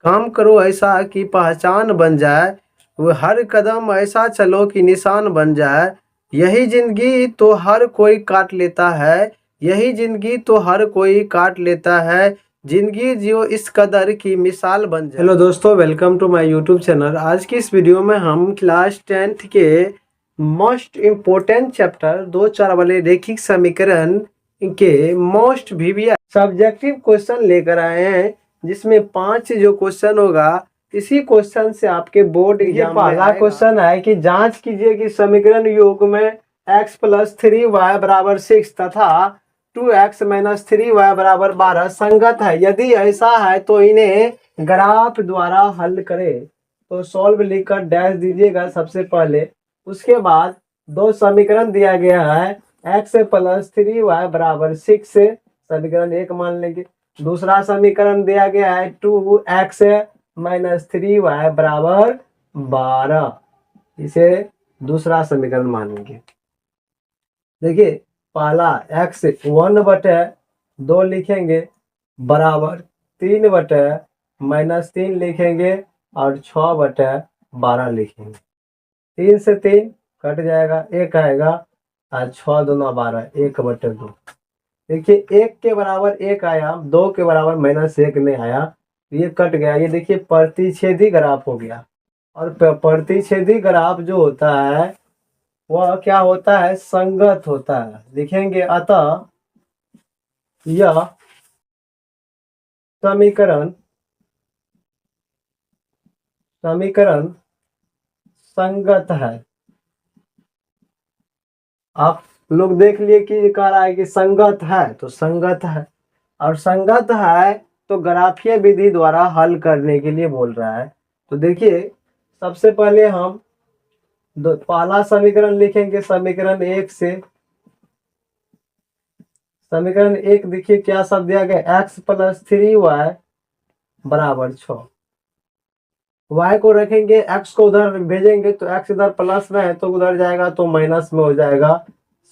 काम करो ऐसा कि पहचान बन जाए, वो हर कदम ऐसा चलो कि निशान बन जाए। यही जिंदगी तो हर कोई काट लेता है, यही जिंदगी तो हर कोई काट लेता है। जिंदगी जियो इस कदर की मिसाल बन जाए। हेलो दोस्तों, welcome to my YouTube channel. आज की इस वीडियो में हम क्लास 10th के मोस्ट इम्पोर्टेंट चैप्टर 2-4 वाले रेखिक समीकरण के मोस्ट वीवीआई सब्जेक्टिव क्वेश्चन लेकर आए हैं, जिसमें 5 जो क्वेश्चन होगा इसी क्वेश्चन से आपके बोर्ड एग्जाम में पहला क्वेश्चन है कि जांच कीजिए कि समीकरण योग में x + 3y = 6 तथा 2x - 3y = 12 संगत है। यदि ऐसा है तो इन्हें ग्राफ द्वारा हल करें। तो सॉल्व लिखकर डैश दीजिएगा सबसे पहले। उसके बाद दो समीकरण दिया गया है, x + 3y = 6 से समीकरण 1 मान लेंगे। दूसरा समीकरण दिया गया है 2x - 3y = 12, इसे दूसरा समीकरण मानेंगे। देखिए, पहला x 1/2 लिखेंगे बराबर 3/-3 लिखेंगे और 6/12 लिखेंगे। 3 से 3 कट जाएगा, 1 आएगा और 6 दूना 12, 1/2। देखिए 1 के बराबर 1 आया, 2 के बराबर -1 नहीं आया, ये कट गया। ये देखिए प्रतिच्छेदी ग्राफ हो गया। और प्रतिच्छेदी ग्राफ जो होता है वह क्या होता है, संगत होता है। लिखेंगे अतः यह समीकरण संगत है। आप लोग देख लिए कि कह रहा है कि संगत है, तो संगत है। और संगत है तो ग्राफीय विधि द्वारा हल करने के लिए बोल रहा है। तो देखिए सबसे पहले हम पहला समीकरण लिखेंगे समीकरण 1 से। समीकरण 1 देखिए क्या सब दिया गया, x + 3y = 6। y को रखेंगे, x को उधर भेजेंगे तो x इधर प्लस में है तो उधर जाएगा तो माइनस में हो जाएगा,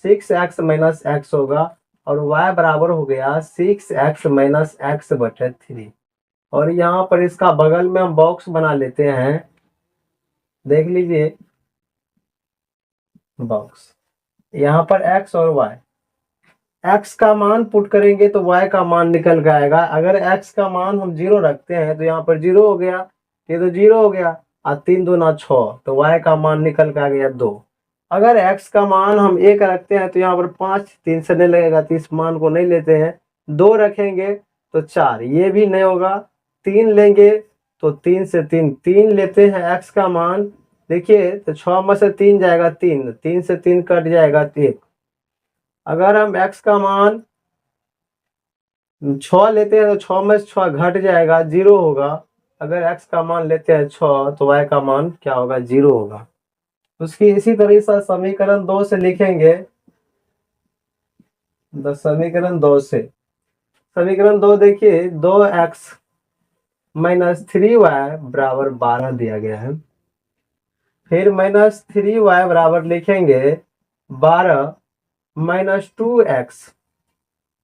6x - x होगा। और y बराबर हो गया 6x - x/3। और यहाँ पर इसका बगल में हम बॉक्स बना लेते हैं। देख लीजिए बॉक्स, यहाँ पर x और y, x का मान पुट करेंगे तो y का मान निकल के आएगा। अगर x का मान हम 0 रखते हैं तो यहाँ पर 0 हो गया, ये तो 0 हो गया। और 3 दूना 6, तो y का मान निकल के आ गया 2। अगर x का मान हम 1 रखते हैं तो यहाँ पर 5, 3 से नहीं लगेगा तो इस मान को नहीं लेते हैं। 2 रखेंगे तो 4, ये भी नहीं होगा। 3 लेंगे तो 3 से 3 लेते हैं x का मान। देखिए तो 6 में से 3 जाएगा 3, 3 से 3 कट जाएगा 1। अगर हम x का मान 6 लेते हैं तो 6 में से 6 घट जाएगा, 0 होगा। अगर x का मान लेते हैं 6 तो y का मान क्या होगा, 0 होगा। उसकी इसी तरह से समीकरण 2 से लिखेंगे। समीकरण 2 से, समीकरण 2 देखिए 2x - 3y = 12 दिया गया है। फिर -3y बराबर लिखेंगे 12 - 2x,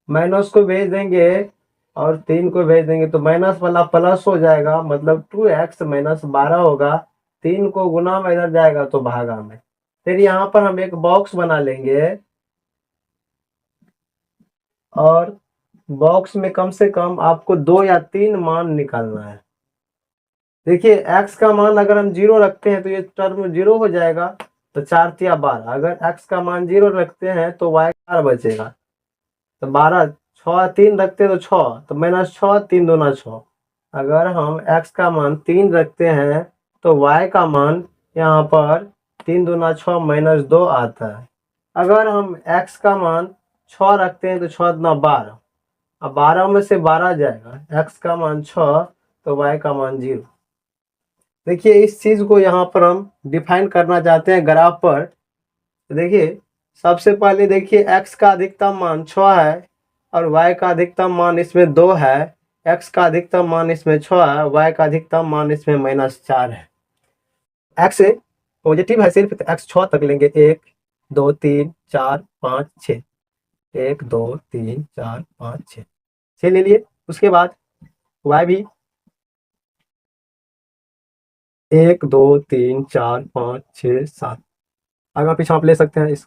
माइनस को भेज देंगे और 3 को भेज देंगे तो माइनस वाला प्लस हो जाएगा, मतलब 2x - 12 होगा। 3 को गुना में इधर जाएगा तो भागा में। फिर यहाँ पर हम एक बॉक्स बना लेंगे और बॉक्स में कम से कम आपको 2 या 3 मान निकालना है। देखिए x का मान अगर हम 0 रखते हैं तो ये टर्म 0 हो जाएगा, तो 4 तिया 12। अगर x का मान 0 रखते हैं तो y 4 बचेगा, तो 12, 6 3 रखते हैं तो 6, तो -6, 3 दूना 6। अगर हम x का मान 3 रखते हैं तो y का मान यहाँ पर 3 दूना 6 -2 आता है। अगर हम x का मान 6 रखते हैं तो 6 दूना 12, अब 12 में से 12 जाएगा, x का मान 6 तो y का मान 0। देखिए इस चीज को यहाँ पर हम डिफाइन करना चाहते हैं ग्राफ पर। देखिए सबसे पहले देखिए x का अधिकतम मान 6 है और y का अधिकतम मान इसमें 2 है। x का अधिकतम मान इसमें 6 है, y का अधिकतम मान इसमें -4 है। x पॉजिटिव है सिर्फ, तो x 6 तक लेंगे, 1 2 3 4 5 6, 1 2 3 4 5 6 ले लिए। उसके बाद y भी 1 2 3 4 5 6 7 आगे पीछे आप ले सकते हैं इस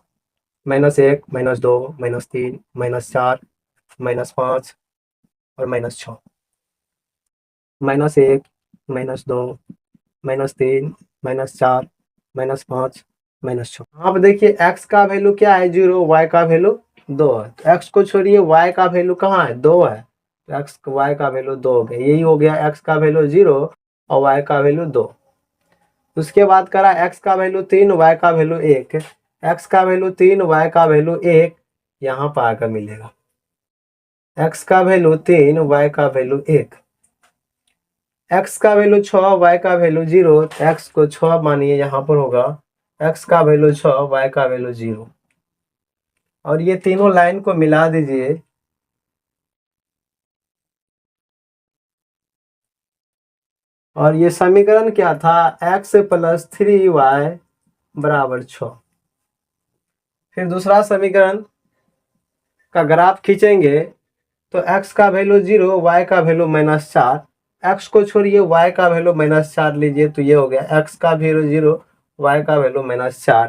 -1 -2 -3 -4 -5 और -6 -1 -2 -3 -4 -5 -6। आप देखिए x का वैल्यू क्या है 0, y का वैल्यू 2 है। तो x को छोड़िए y का वैल्यू कहाँ है 2 है, तो x y का वैल्यू 2 हो गया। यही हो गया x का वैल्यू 0 और y का वैल्यू 2। उसके बाद करा x का वैल्यू 3 y का वैल्यू 1, x का वैल्यू 3 y का वैल्यू 1 यहाँ पर आकर मिलेगा। x का वैल्यू 3 y का वैल्यू 1, x का वैल्यू 6 y का वैल्यू 0, x को 6 मानिए यहाँ पर होगा, x का वैल्यू 6 y का वैल्यू 0। और ये तीनों लाइन को मिला दीजिए, और ये समीकरण क्या था x + 3y = 6। फिर दूसरा समीकरण का ग्राफ खींचेंगे तो x का वैल्यू 0 y का वैल्यू -4, x को छोड़िए y का वैल्यू -4 लीजिए तो ये हो गया x का वैल्यू 0 y का वैल्यू -4,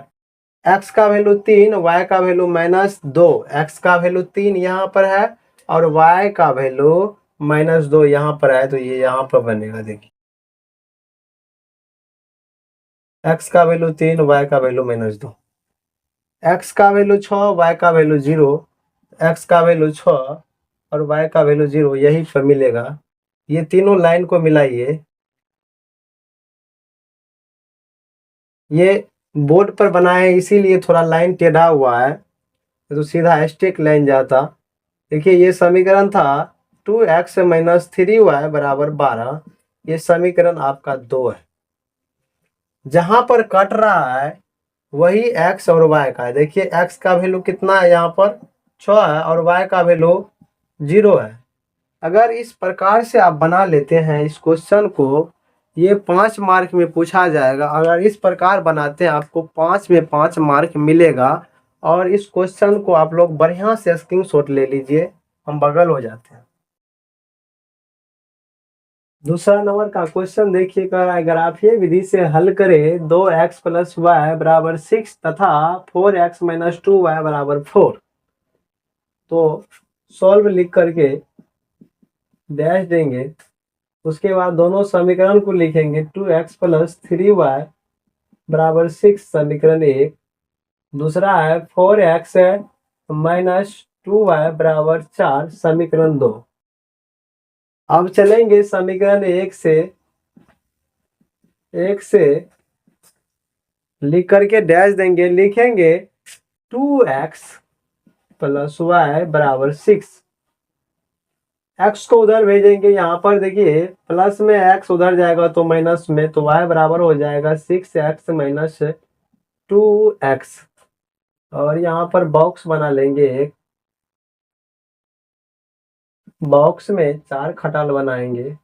x का वैल्यू 3 y का वैल्यू -2, x का वैल्यू 3 यहाँ पर है और y का वैल्यू -2 यहाँ पर है, तो ये यहाँ पर बनेगा। देखिए x का वैल्यू 3 y का वैल्यू -2, x का वैल्यू 6 y का वैल्यू 0, x का वैल्यू 6 और y का वैल्यू 0 यही पर मिलेगा। ये तीनों लाइन को मिलाइए, ये बोर्ड पर बनाए इसीलिए थोड़ा लाइन टेढ़ा हुआ है, तो सीधा स्ट्रेट लाइन जाता। देखिए ये समीकरण था 2x - 3y = 12, ये समीकरण आपका 2 है। जहां पर कट रहा है वही x और y का है। देखिए x का वैल्यू कितना है यहाँ पर 6 है और y का वैल्यू 0 है। अगर इस प्रकार से आप बना लेते हैं इस क्वेश्चन को, ये 5 मार्क में पूछा जाएगा। अगर इस प्रकार बनाते हैं आपको 5 में 5 मार्क मिलेगा। और इस क्वेश्चन को आप लोग बढ़िया से स्क्रीनशॉट ले लीजिए, हम बगल हो जाते हैं। दूसरा नंबर का क्वेश्चन देखिएगा, ग्राफीय विधि से हल करें 2x + y = 6 तथा 4x - 2y = 4। तो सॉल्व लिख करके डैश देंगे, उसके बाद दोनों समीकरण को लिखेंगे 2x + 3y = 6 समीकरण 1, दूसरा है 4x - 2y = 4 समीकरण 2। अब चलेंगे समीकरण 1 से लिख करके डैश देंगे, लिखेंगे 2x + y = 6, x को उधर भेजेंगे। यहाँ पर देखिए प्लस में x उधर जाएगा तो माइनस में, तो y बराबर हो जाएगा 6x - 2x। और यहाँ पर बॉक्स बना लेंगे एक, बॉक्स में 4 खटाल बनाएंगे,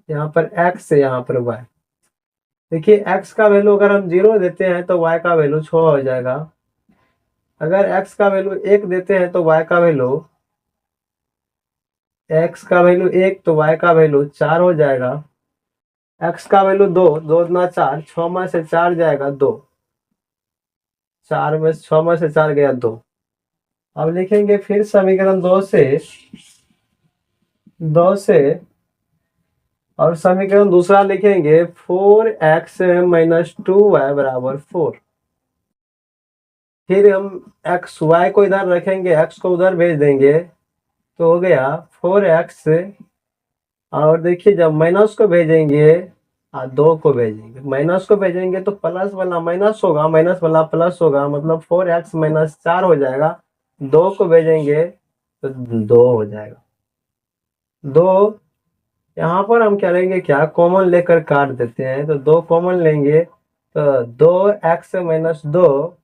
यहाँ पर x से यहाँ पर y। देखिए x का वैल्यू अगर हम 0 देते हैं तो y का वैल्यू 6 हो जाएगा। अगर x का वैल्यू 1 देते हैं तो y का वैल्यू 1 तो y का वैल्यू 4 हो जाएगा। x का वैल्यू 2, 2 दूना 4, 6 में से 4 जाएगा 2, 4 में 6 में से 4 गया 2। अब लिखेंगे फिर समीकरण 2 से और समीकरण दूसरा लिखेंगे 4x - 2y = 4। फिर हम x y को इधर रखेंगे, x को उधर भेज देंगे तो हो गया 4x। और देखिए जब माइनस को भेजेंगे 2 को भेजेंगे, माइनस को भेजेंगे तो प्लस वाला माइनस होगा, माइनस वाला प्लस होगा, मतलब 4x - 4 हो जाएगा। 2 को भेजेंगे तो 2 हो जाएगा। 2 यहाँ पर हम करेंगे क्या, कॉमन लेकर काट देते हैं, तो 2 कॉमन लेंगे तो 2x - 2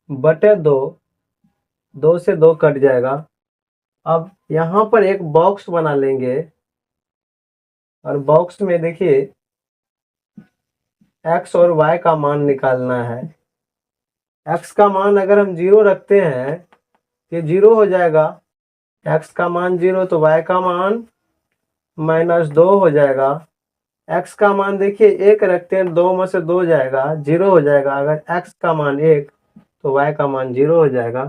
बटे 2, 2 से 2 कट जाएगा। अब यहाँ पर एक बॉक्स बना लेंगे और बॉक्स में देखिए x और y का मान निकालना है। x का मान अगर हम 0 रखते हैं तो 0 हो जाएगा, x का मान 0 तो y का मान -2 हो जाएगा। x का मान देखिए 1 रखते हैं, 2 में से 2 जाएगा, 0 हो जाएगा। अगर x का मान 1 तो y का मान 0 हो जाएगा।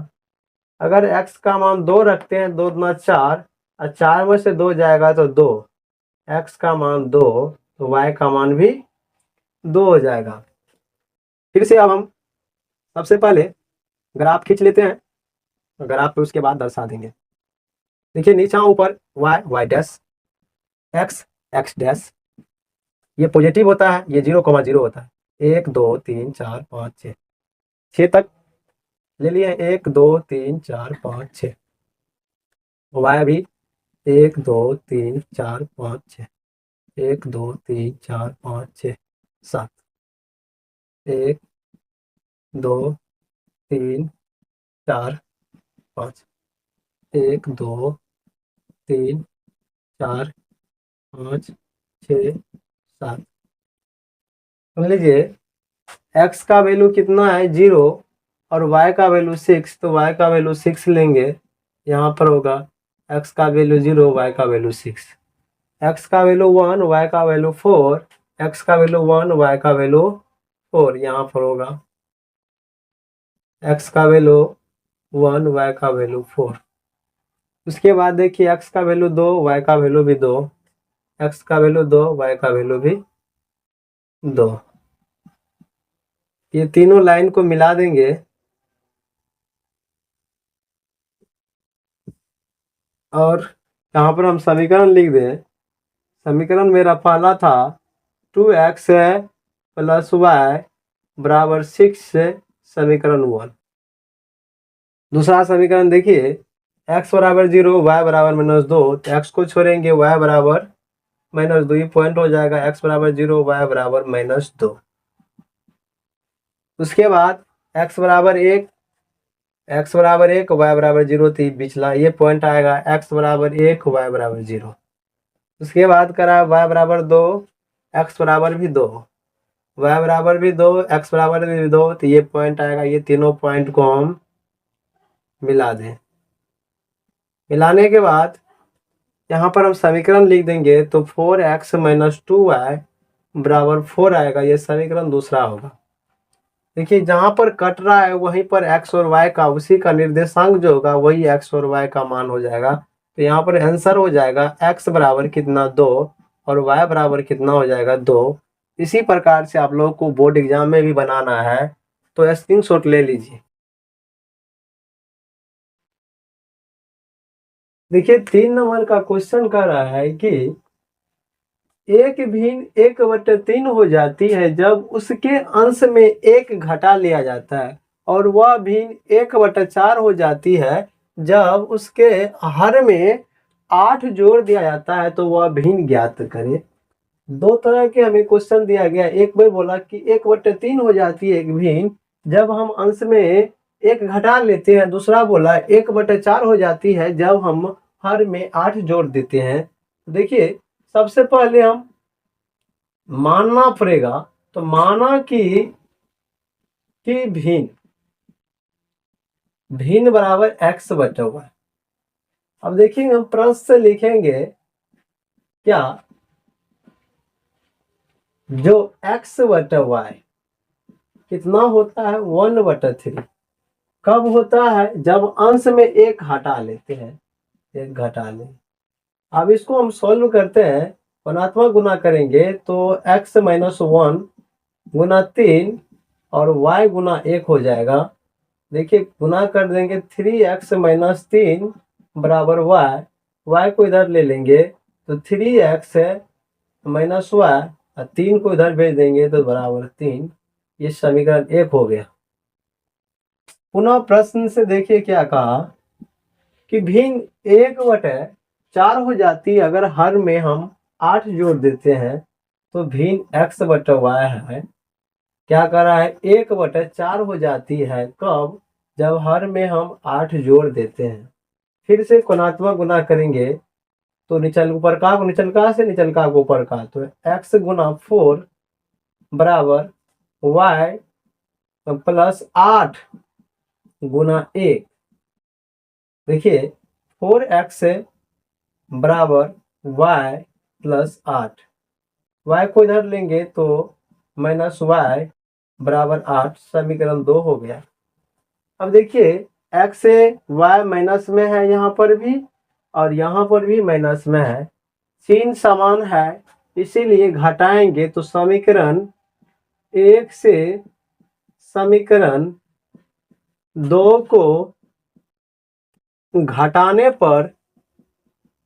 अगर x का मान 2 रखते हैं, 2 दूना 4 और 4 में से 2 जाएगा तो 2, x का मान 2 तो y का मान भी 2 हो जाएगा। फिर से अब हम सबसे पहले ग्राफ खींच लेते हैं, ग्राफ पे उसके बाद दर्शा देंगे। देखिए नीचे ऊपर y dash, x x dash, ये पॉजिटिव होता है, ये 0,0 होता है। 1 2 3 4 5 6, 6 तक ले लिए। 1 2 3 4 5 6, y भी 1 2 3 4 5 6, 1 2 3 4 5 6 7, 1 2 3 4 5, 1 2 3 4 5 6 7। सुन लीजिए x का वैल्यू कितना है 0 और y का वैल्यू 6, तो y का वैल्यू 6 लेंगे। यहाँ पर होगा x का वैल्यू 0, y का वैल्यू 6, x का वैल्यू 1, y का वैल्यू 4, x का वैल्यू 1, y का वैल्यू 4। यहाँ पर होगा x का वैल्यू 1, y का वैल्यू 4। उसके बाद देखिए x का वैल्यू 2, y का वैल्यू भी 2, x का वैल्यू 2, y का वैल्यू भी 2। ये तीनों लाइन को मिला देंगे और यहाँ पर हम समीकरण लिख दें। समीकरण मेरा पहला था 2x प्लस y बराबर 6 से समीकरण 1। दूसरा समीकरण देखिए x बराबर 0, y बराबर -2, तो x को छोड़ेंगे, y बराबर -2, ये पॉइंट हो जाएगा। x बराबर 0, y बराबर -2। उसके बाद x बराबर 1, x बराबर 1, y बराबर 0, तो पिछला ये पॉइंट आएगा। x बराबर 1, y बराबर 0। उसके बाद करा y बराबर 2, x बराबर भी 2, y बराबर भी 2, x बराबर भी 2, तो ये पॉइंट आएगा। ये तीनों पॉइंट को हम मिला दें। मिलाने के बाद यहाँ पर हम समीकरण लिख देंगे, तो 4x - 2y बराबर 4 आएगा। ये समीकरण दूसरा होगा। देखिए जहाँ पर कट रहा है वहीं पर x और y का, उसी का निर्देशांक जो होगा वही x और y का मान हो जाएगा। तो यहाँ पर आंसर हो जाएगा x बराबर कितना 2 और y बराबर कितना हो जाएगा 2। इसी प्रकार से आप लोगों को बोर्ड एग्जाम में भी बनाना है, तो स्क्रीनशॉट ले लीजिए। देखिए 3 नंबर का क्वेश्चन कर रहा है कि एक भिन्न 1/3 हो जाती है जब उसके अंश में 1 घटा लिया जाता है, और वह भिन्न 1/4 हो जाती है जब उसके हर में 8 जोड़ दिया जाता है, तो वह भिन्न ज्ञात करें। दो तरह के हमें क्वेश्चन दिया गया। एक बार बोला कि 1/3 हो जाती है एक भिन्न जब हम अंश में 1 घटा लेते हैं। दूसरा बोला 1/4 हो जाती है जब हम हर में 8 जोड़ देते हैं। देखिए सबसे पहले हम मानना पड़ेगा, तो माना कि भिन्न बराबर x/y। अब देखिए हम प्रश्न से लिखेंगे क्या, जो x/y कितना होता है 1/3। कब होता है, जब अंश में 1 हटा लेते हैं, 1 घटा लें। अब इसको हम सॉल्व करते हैं, धनात्मक गुना करेंगे तो x - 1 गुना 3 और y गुना 1 हो जाएगा। देखिए गुना कर देंगे 3x - 3 बराबर y को इधर ले लेंगे तो 3x - y, 3 को इधर भेज देंगे तो बराबर 3। ये समीकरण 1 हो गया। पुनः प्रश्न से देखिए क्या कहा कि भिन्न 1/4 हो जाती है अगर हर में हम 8 जोड़ देते हैं, तो भिन्न x/y है। क्या कर रहा है, 1/4 हो जाती है कब, जब हर में हम 8 जोड़ देते हैं। फिर से कोणात्मक गुना करेंगे तो निचल ऊपर का को निचल का से निचल का को ऊपर का, तो x गुना 4 बराबर y प्लस 8 गुना 1। देखिए 4x बराबर y प्लस 8। y को इधर लेंगे तो माइनस y बराबर 8, समीकरण 2 हो गया। अब देखिए x से y माइनस में है यहाँ पर भी और यहाँ पर भी माइनस में है, चिन्ह समान है, इसीलिए घटाएंगे तो समीकरण 1 से समीकरण 2 को घटाने पर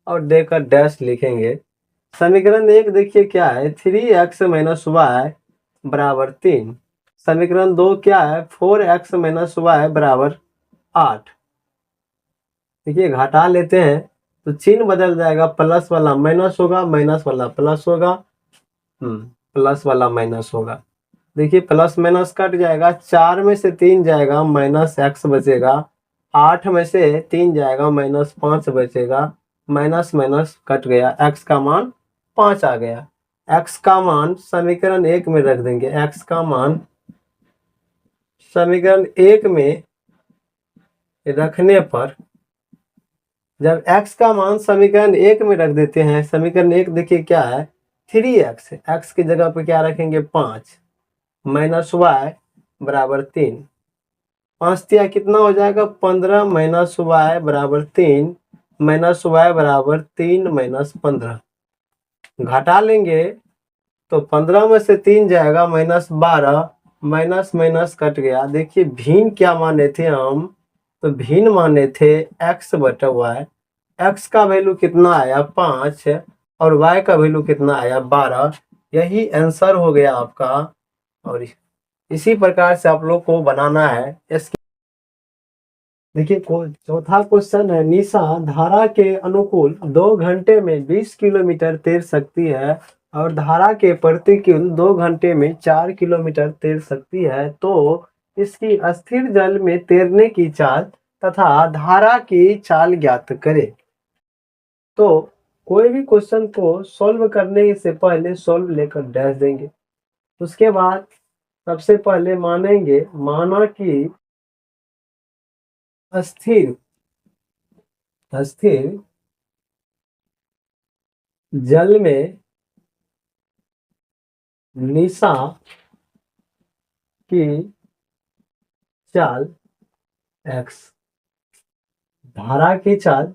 और देकर डैश लिखेंगे। समीकरण 1 देखिए क्या है, 3x माइनस वाई बराबर 3। समीकरण 2 क्या है, 4x माइनस वाई बराबर 8। देखिए घटा लेते हैं तो चिन्ह बदल जाएगा, प्लस वाला माइनस होगा, माइनस वाला प्लस होगा, प्लस वाला माइनस होगा। देखिए प्लस माइनस कट जाएगा, 4 में से 3 जाएगा, माइनस एक्स बचेगा, 8 में से 3 जाएगा, माइनस 5 बचेगा, माइनस माइनस कट गया, एक्स का मान 5 आ गया। एक्स का मान समीकरण 1 में रख देंगे, एक्स का मान समीकरण 1 में रखने पर, जब x का मान समीकरण 1 में रख देते हैं, समीकरण 1 देखिए क्या है, 3x, x की जगह पे क्या रखेंगे 5, माइनस y बराबर 3, 5 तिया कितना हो जाएगा 15, माइनस y बराबर 3, माइनस y बराबर 3 माइनस 15। घटा लेंगे तो 15 में से 3 जाएगा, माइनस 12, माइनस माइनस कट गया। देखिए भिन्न क्या माने थे हम, तो भिन्न माने थे x बटा y। x का वैल्यू कितना आया 5 और y का वैल्यू कितना आया 12। यही आंसर हो गया आपका। और इसी प्रकार से आप लोग को बनाना है। देखिए चौथा क्वेश्चन है, निशा धारा के अनुकूल 2 घंटे में 20 किलोमीटर तैर सकती है और धारा के प्रतिकूल 2 घंटे में 4 किलोमीटर तैर सकती है, तो इसकी अस्थिर जल में तैरने की चाल तथा धारा की चाल ज्ञात करें। तो कोई भी क्वेश्चन को सॉल्व करने से पहले सॉल्व लेकर डैश देंगे, उसके बाद सबसे पहले मानेंगे, माना कि अस्थिर जल में निशा की चाल x, धारा की चाल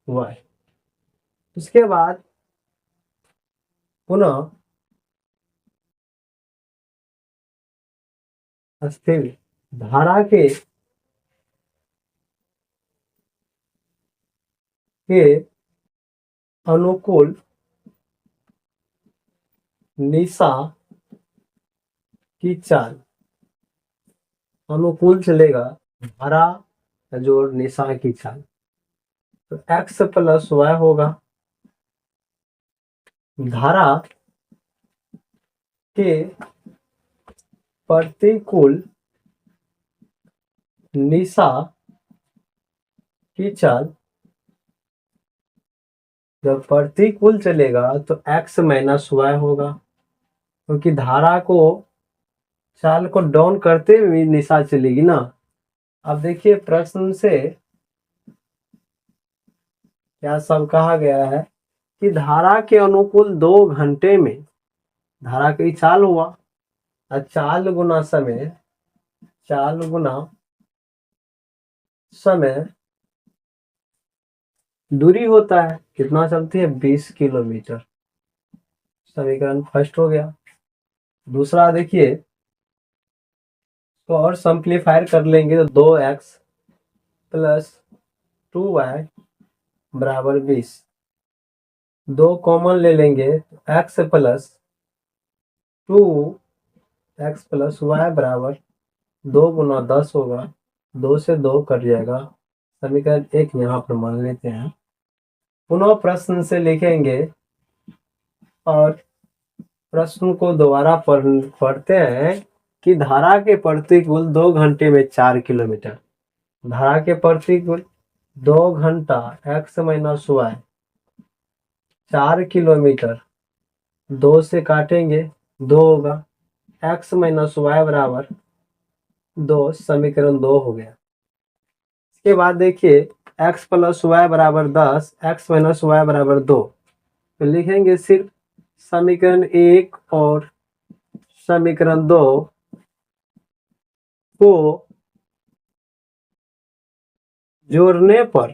y। उसके बाद पुनः अस्थिर धारा के अनुकूल निशा की चाल, अनुकूल चलेगा धारा जोड़ निशा की चाल, तो x प्लस y होगा। धारा के प्रतिकूल निशा की चाल, जब प्रतिकूल चलेगा तो x माइनस y होगा, क्योंकि धारा को चाल को डाउन करते हुए निशा चलेगी ना। अब देखिए प्रश्न से क्या सब कहा गया है कि धारा के अनुकूल 2 घंटे में, धारा की चाल हुआ, चाल गुना समय, चाल गुना समय दूरी होता है, कितना चलती है 20 किलोमीटर। समीकरण फर्स्ट हो गया। दूसरा देखिए, तो और सिंप्लीफायर कर लेंगे तो 2x प्लस 2y बराबर 20, 2 कॉमन ले लेंगे तो x plus 2x plus y बराबर 2 गुना 10 होगा, 2 से 2 कट जाएगा। समीकरण 1 यहाँ पर मान लेते हैं। पुनः प्रश्न से लिखेंगे और प्रश्न को दोबारा पढ़ते हैं कि धारा के प्रतिकूल 2 घंटे में 4 किलोमीटर, धारा के प्रतिकूल 2 घंटा x माइनस y 4 किलोमीटर, 2 से काटेंगे 2 होगा, x माइनस y बराबर 2, समीकरण 2 हो गया। इसके बाद देखिए x प्लस वाई बराबर 10, x माइनस वाई बराबर 2। तो लिखेंगे सिर्फ समीकरण 1 और समीकरण 2 को जोड़ने पर,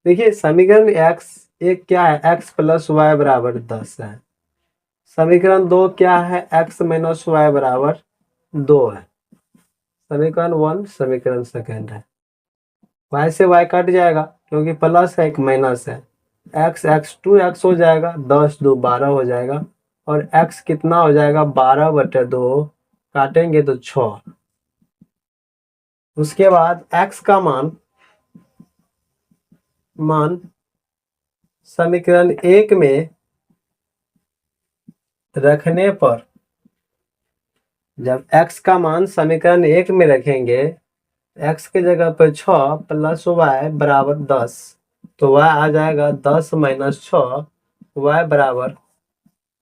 देखिए समीकरण x एक क्या है, x प्लस वाई बराबर 10 है। समीकरण 2 क्या है, x माइनस वाई बराबर 2 है। समीकरण 1 समीकरण सेकेंड है। y से y कट जाएगा क्योंकि प्लस है एक माइनस है। x x 2x हो जाएगा, 10 2 12 हो जाएगा। और x कितना हो जाएगा, 12/2, काटेंगे तो 6। उसके बाद x का मान समीकरण 1 में रखने पर, जब x का मान समीकरण 1 में रखेंगे, x के जगह पर 6 प्लस y बराबर 10, तो y आ जाएगा 10 माइनस 6, y बराबर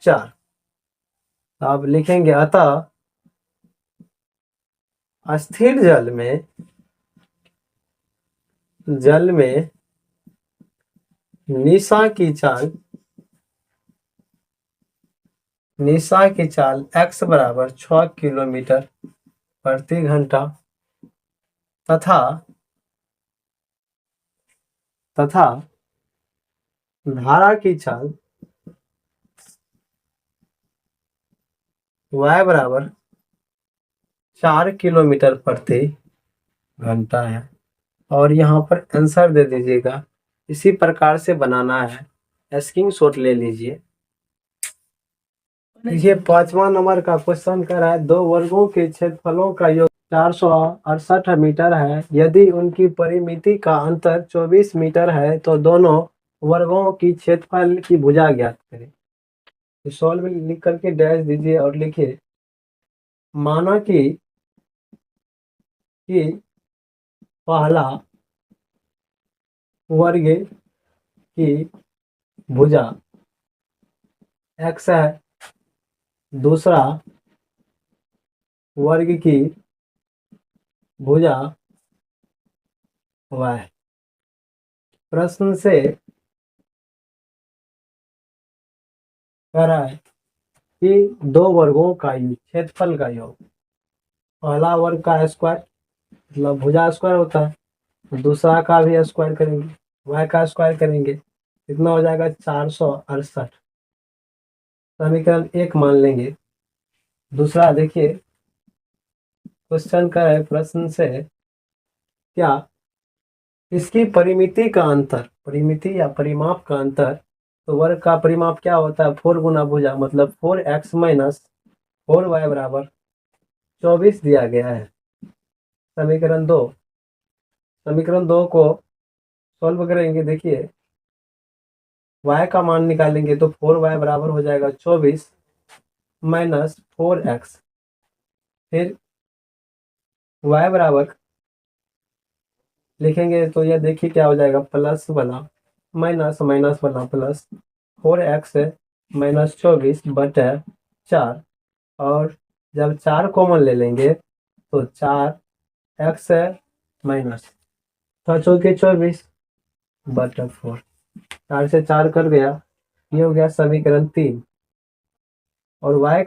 4। अब लिखेंगे अतः अस्थिर जल में निशा की चाल x बराबर 6 किलोमीटर प्रति घंटा तथा धारा की चाल y बराबर 4 किलोमीटर प्रति घंटा है। और यहाँ पर आंसर दे दीजिएगा। इसी प्रकार से बनाना है, स्क्रीनशॉट ले लीजिए। देखिए 5वां नंबर का क्वेश्चन कर रहा है, दो वर्गों के क्षेत्रफलों का योग 468 मीटर है। यदि उनकी परिमिति का अंतर 24 मीटर है तो दोनों वर्गों की क्षेत्रफल की भुजा ज्ञात करें। तो सॉल्व लिख करके डैश दीजिए और लिखिए, माना कि पहला वर्ग की भुजा x है, दूसरा वर्ग की भुजा y। प्रश्न से कह रहा है कि दो वर्गों का क्षेत्रफल का योग, पहला वर्ग का स्क्वायर मतलब भुजा स्क्वायर होता है, दूसरा का भी स्क्वायर करेंगे, y का स्क्वायर करेंगे, कितना हो जाएगा 468। समीकरण 1 मान लेंगे। दूसरा देखिए क्वेश्चन का है, प्रश्न से क्या इसकी परिमिति का अंतर, परिमिति या परिमाप का अंतर, तो वर्ग का परिमाप क्या होता है, 4 गुना भुजा मतलब 4x माइनस 4y बराबर 24 दिया गया है। समीकरण 2 को सॉल्व करेंगे। देखिए y का मान निकालेंगे तो 4y बराबर हो जाएगा 24 माइनस 4x, फिर y बराबर लिखेंगे तो यह देखिए क्या हो जाएगा, प्लस वाला माइनस माइनस वाला प्लस 4x माइनस 24/4। और जब 4 कॉमन ले लेंगे तो 4x माइनस 6 चौके 24/4, 4 से 4 कर गया, ये हो गया समीकरण 3। और y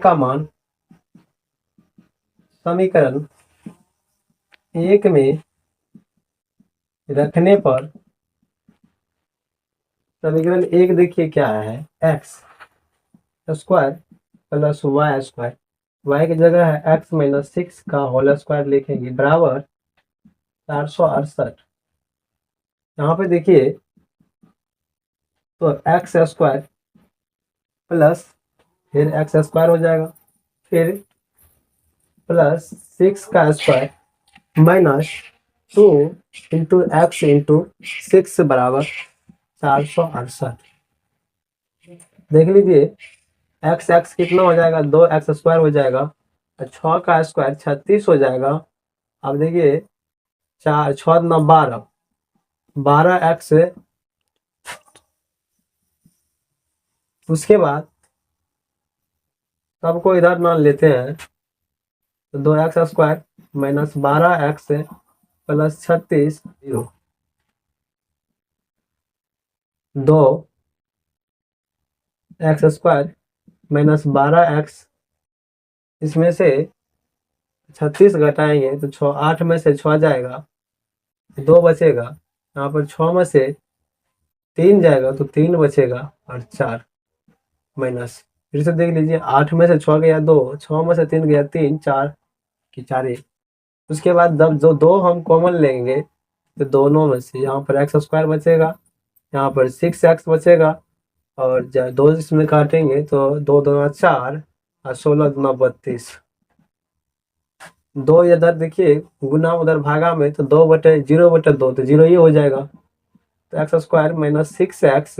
का मान समीकरण 1 में रखने पर, समीकरण 1 देखिए क्या है, x square plus y square, y की जगह है x माइनस 6 का होल स्क्वायर लिखेंगे बराबर 468। यहाँ पे देखिए तो एक्स स्क्वायर प्लस फिर एक्स स्क्वायर हो जाएगा, फिर प्लस 6 का square minus 2 into x into 6 बराबर 468। देख लीजिए एक्स एक्स कितना हो जाएगा, 2x स्क्वायर हो जाएगा, 6 का स्क्वायर 36 हो जाएगा। अब देखिए 4 6 9 12x, उसके बाद सबको इधर मान लेते हैं, तो 2x² minus 12x plus 36 0। 2x² minus 12x, इसमें से 36 घटाएंगे तो 6, 8 में से 6 जाएगा, 2 बचेगा। यहाँ पर 6 में से 3 जाएगा तो 3 बचेगा और 4 माइनस, फिर से देख लीजिए, 8 में से 6 गया 2, 6 में से 3 गया 3, 4 की 4 ही। उसके बाद जब जो 2 हम कॉमन लेंगे तो दोनों में से यहाँ पर x² बचेगा, यहाँ पर 6x बचेगा, और जब 2 इसमें काटेंगे तो 2 दूना 4 और 16 दूना 32। 2 इधर देखिए गुना, उधर भागा में, तो 0/2 तो 0 ही हो जाएगा। तो x² माइनस 6x।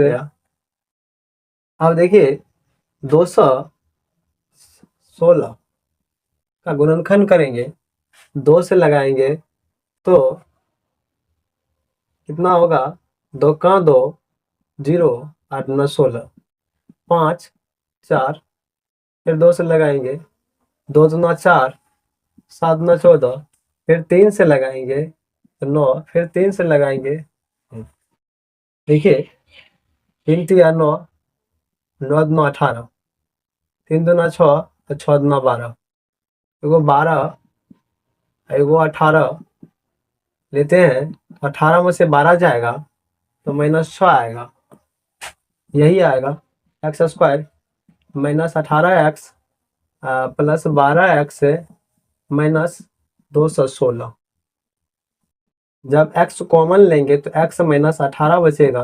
अब देखिए 216 का गुणनखंड करेंगे, 2 से लगाएंगे तो कितना होगा, 2 का 2 0, 8 9 16, 5 4, फिर 2 से लगाएंगे, 2 दूना 4, 7 9 14, फिर 3 से लगाएंगे तो 9, फिर 3 से लगाएंगे, देखिए 3 3 9, 9 9 18, 3 दूना 6 तो 6 दूना 12, एगो 12 एगो 18 लेते हैं, 18 में से 12 जाएगा तो -6 आएगा, यही आएगा। x² minus 18x plus 12x minus 216। जब x कॉमन लेंगे तो x माइनस 18 बचेगा,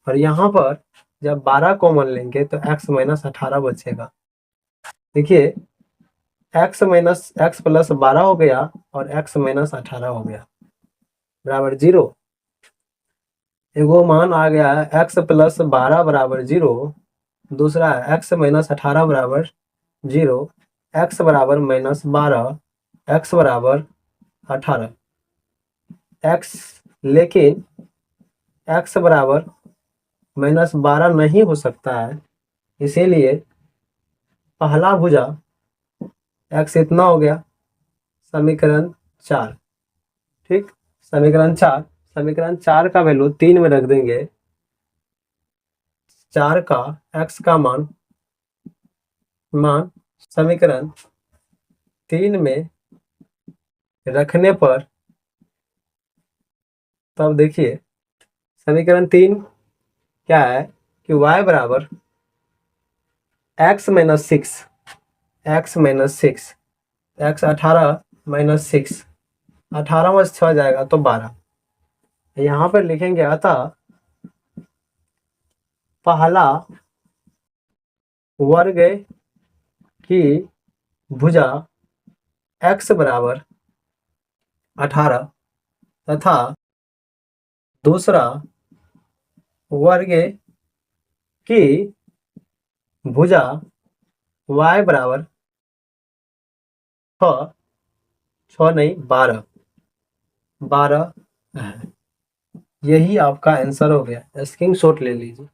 और यहाँ पर जब 12 कॉमन लेंगे तो x माइनस 18 बचेगा। देखिए x माइनस x प्लस 12 हो गया और x माइनस 18 हो गया बराबर 0। एगो मान आ गया है x प्लस 12 बराबर 0, दूसरा है x माइनस 18 बराबर 0, x बराबर माइनस 12, x बराबर 18, x, लेकिन x बराबर माइनस 12 नहीं हो सकता है, इसीलिए पहला भुजा x इतना हो गया, समीकरण 4। ठीक, समीकरण 4 का वैल्यू 3 में रख देंगे। 4 का x का मान समीकरण 3 में रखने पर, तब देखिए समीकरण 3 क्या है कि y बराबर x minus 6, x minus 6, x 18 minus 6, 18 में 6 जाएगा तो 12। यहाँ पर लिखेंगे अतः पहला वर्ग की भुजा x बराबर 18 तथा दूसरा वर्ग की भुजा y बराबर 6 नहीं 12 है। यही आपका आंसर हो गया, स्क्रीनशॉट ले लीजिए।